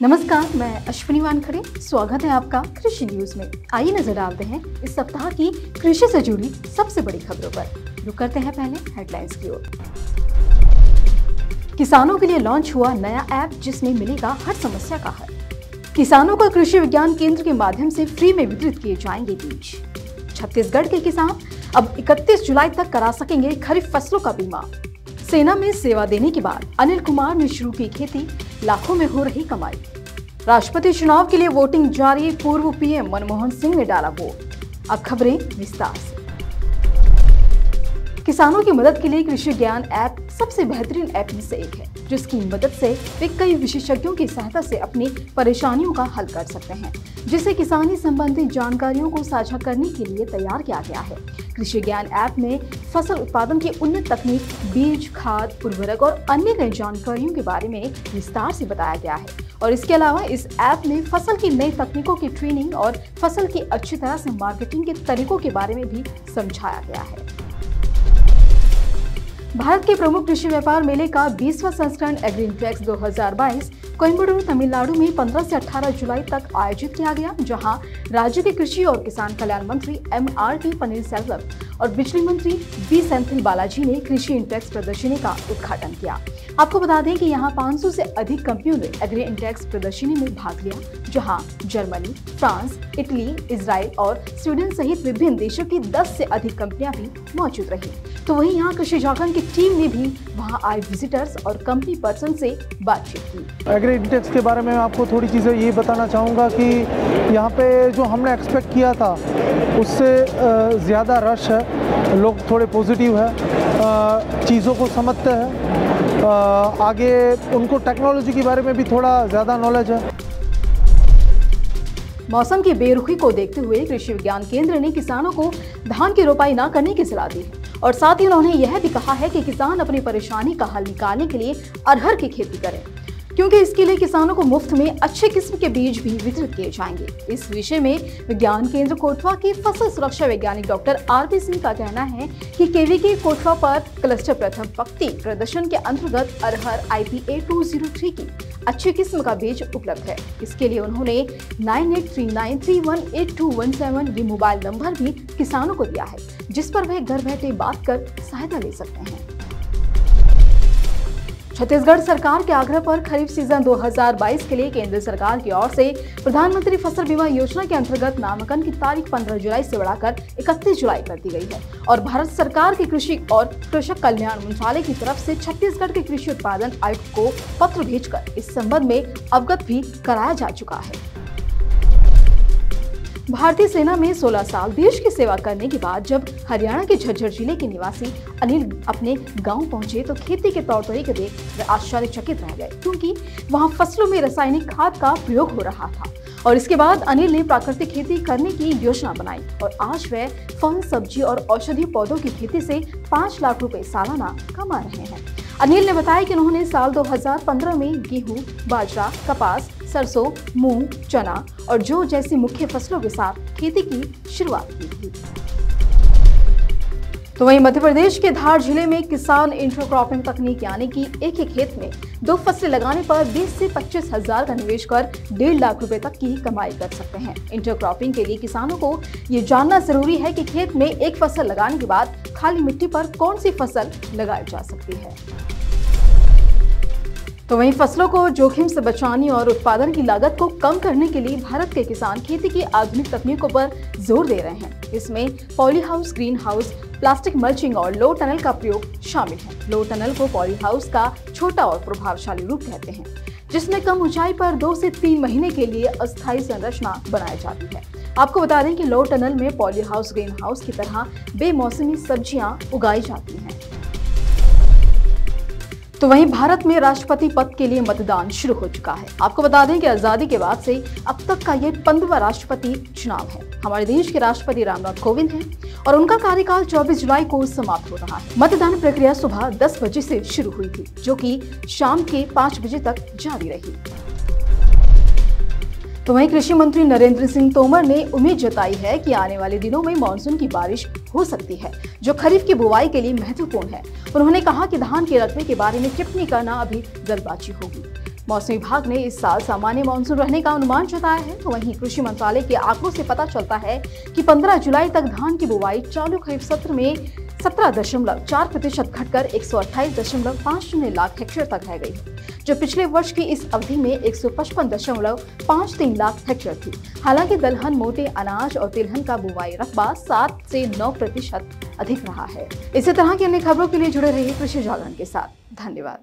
नमस्कार, मैं अश्विनी वानखड़े। स्वागत है आपका कृषि न्यूज में। आइए नजर डालते हैं इस सप्ताह की कृषि से जुड़ी सबसे बड़ी खबरों पर। रुक करते हैं पहले हेडलाइंस की ओर। किसानों के लिए लॉन्च हुआ नया ऐप जिसमें मिलेगा हर समस्या का हल। किसानों को कृषि विज्ञान केंद्र के माध्यम से फ्री में वितरित किए जाएंगे बीज। छत्तीसगढ़ के किसान अब 31 जुलाई तक करा सकेंगे खरीफ फसलों का बीमा। सेना में सेवा देने के बाद अनिल कुमार ने शुरू की खेती, लाखों में हो रही कमाई। राष्ट्रपति चुनाव के लिए वोटिंग जारी, पूर्व पीएम मनमोहन सिंह ने डाला वोट। अब खबरें विस्तार से। किसानों की मदद के लिए कृषि ज्ञान ऐप सबसे बेहतरीन ऐप में से एक है, जिसकी मदद से वे कई विशेषज्ञों की सहायता से अपनी परेशानियों का हल कर सकते हैं, जिसे किसानी संबंधित जानकारियों को साझा करने के लिए तैयार किया गया है। कृषि ज्ञान ऐप में फसल उत्पादन की उन्नत तकनीक, बीज, खाद, उर्वरक और अन्य कई जानकारियों के बारे में विस्तार से बताया गया है। और इसके अलावा इस ऐप में फसल की नई तकनीकों की ट्रेनिंग और फसल की अच्छी तरह से मार्केटिंग के तरीकों के बारे में भी समझाया गया है। भारत के प्रमुख कृषि व्यापार मेले का 20वां संस्करण एग्रीइंटेक्स 2022 कोयम्बटूर, तमिलनाडु में 15 से 18 जुलाई तक आयोजित किया गया, जहां राज्य के कृषि और किसान कल्याण मंत्री MRT पनीरसेल्वम और बिजली मंत्री बी सेंथिल बालाजी ने कृषि इंटेक्स प्रदर्शनी का उद्घाटन किया। आपको बता दें कि यहां 500 से अधिक कंपनियों ने एग्री इंटेक्स प्रदर्शनी में भाग लिया, जहां जर्मनी, फ्रांस, इटली, इजराइल और स्वीडन सहित विभिन्न देशों की 10 से अधिक कंपनियां भी मौजूद रही। तो वहीं यहाँ कृषि जागरण की टीम ने भी वहां आए विजिटर्स और कंपनी पर्सन से बातचीत की। एग्री इंटेक्स के बारे में आपको थोड़ी चीज़ें ये बताना चाहूँगा कि यहाँ पे जो हमने एक्सपेक्ट किया था उससे ज़्यादा रश है, लोग थोड़े पॉजिटिव है, चीज़ों को समझते हैं, आगे उनको टेक्नोलॉजी के बारे में भी थोड़ा ज़्यादा नॉलेज है। मौसम की बेरुखी को देखते हुए कृषि विज्ञान केंद्र ने किसानों को धान की रोपाई न करने की सलाह दी और साथ ही उन्होंने यह भी कहा है कि किसान अपनी परेशानी का हल निकालने के लिए अरहर की खेती करें, क्योंकि इसके लिए किसानों को मुफ्त में अच्छे किस्म के बीज भी वितरित किए जाएंगे। इस विषय में विज्ञान केंद्र कोटवा के फसल सुरक्षा वैज्ञानिक डॉक्टर RP सिंह का कहना है कि केवीके कोटवा पर क्लस्टर प्रथम पंक्ति प्रदर्शन के अंतर्गत अरहर IPA 203 की अच्छी किस्म का बीज उपलब्ध है। इसके लिए उन्होंने 9839318217 ये मोबाइल नंबर भी किसानों को दिया है, जिस पर वह घर बैठे बात कर सहायता ले सकते हैं। छत्तीसगढ़ सरकार के आग्रह पर खरीफ सीजन 2022 के लिए केंद्र सरकार की ओर से प्रधानमंत्री फसल बीमा योजना के अंतर्गत नामांकन की तारीख 15 जुलाई से बढ़ाकर 31 जुलाई कर दी गई है और भारत सरकार के कृषि और कृषक कल्याण मंत्रालय की तरफ से छत्तीसगढ़ के कृषि उत्पादन आयुक्त को पत्र भेजकर इस संबंध में अवगत भी कराया जा चुका है। भारतीय सेना में 16 साल देश की सेवा करने के बाद जब हरियाणा के झज्जर जिले के निवासी अनिल अपने गांव पहुंचे तो खेती के तौर तरीके देख वे आश्चर्यचकित रह गए, क्योंकि वहां फसलों में रासायनिक खाद का प्रयोग हो रहा था। और इसके बाद अनिल ने प्राकृतिक खेती करने की योजना बनाई और आज वह फल, सब्जी और औषधीय पौधों की खेती से 5 लाख रुपए सालाना कमा रहे हैं। अनिल ने बताया कि उन्होंने साल 2015 में गेहूं, बाजरा, कपास, सरसों, मूंग, चना और जौ जैसी मुख्य फसलों के साथ खेती की शुरुआत की थी। तो वहीं मध्य प्रदेश के धार जिले में किसान इंटरक्रॉपिंग तकनीक यानी कि एक ही खेत में 2 फसलें लगाने पर 20 से 25 हजार का निवेश कर 1.5 लाख रुपए तक की कमाई कर सकते हैं। इंटरक्रॉपिंग के लिए किसानों को ये जानना जरूरी है कि खेत में एक फसल लगाने के बाद खाली मिट्टी पर कौन सी फसल लगाई जा सकती है। तो वहीं फसलों को जोखिम से बचाने और उत्पादन की लागत को कम करने के लिए भारत के किसान खेती की आधुनिक तकनीकों पर जोर दे रहे हैं। इसमें poly house, green house, plastic mulching और लो टनल का प्रयोग शामिल है। लो टनल को पॉली हाउस का छोटा और प्रभावशाली रूप कहते हैं, जिसमें कम ऊंचाई पर 2 से 3 महीने के लिए अस्थायी संरचना बनाई जाती है। आपको बता दें कि लो टनल में पॉली हाउस, ग्रीन हाउस की तरह बेमौसमी सब्जियां उगाई जाती हैं। तो वहीं भारत में राष्ट्रपति पद के लिए मतदान शुरू हो चुका है। आपको बता दें कि आजादी के बाद से अब तक का ये 15वां राष्ट्रपति चुनाव है। हमारे देश के राष्ट्रपति रामनाथ कोविंद हैं और उनका कार्यकाल 24 जुलाई को समाप्त हो रहा है। मतदान प्रक्रिया सुबह 10 बजे से शुरू हुई थी, जो कि शाम के 5 बजे तक जारी रही। तो वहीं कृषि मंत्री नरेंद्र सिंह तोमर ने उम्मीद जताई है कि आने वाले दिनों में मानसून की बारिश हो सकती है, जो खरीफ की बुवाई के लिए महत्वपूर्ण है। उन्होंने कहा कि धान के रकबे के बारे में टिप्पणी करना अभी जल्दबाजी होगी। मौसम विभाग ने इस साल सामान्य मानसून रहने का अनुमान जताया है। तो वहीं कृषि मंत्रालय के आंकड़ों से पता चलता है कि 15 जुलाई तक धान की बुवाई चालू खरीफ सत्र में 17.4% घटकर 128.50 लाख हेक्टेयर तक रह गई है, जो पिछले वर्ष की इस अवधि में 155.53 लाख हेक्टेयर थी। हालांकि दलहन, मोटे अनाज और तिलहन का बुवाई रकबा 7 से 9% अधिक रहा है। इसी तरह की अन्य खबरों के लिए जुड़े रहिए कृषि जागरण के साथ। धन्यवाद।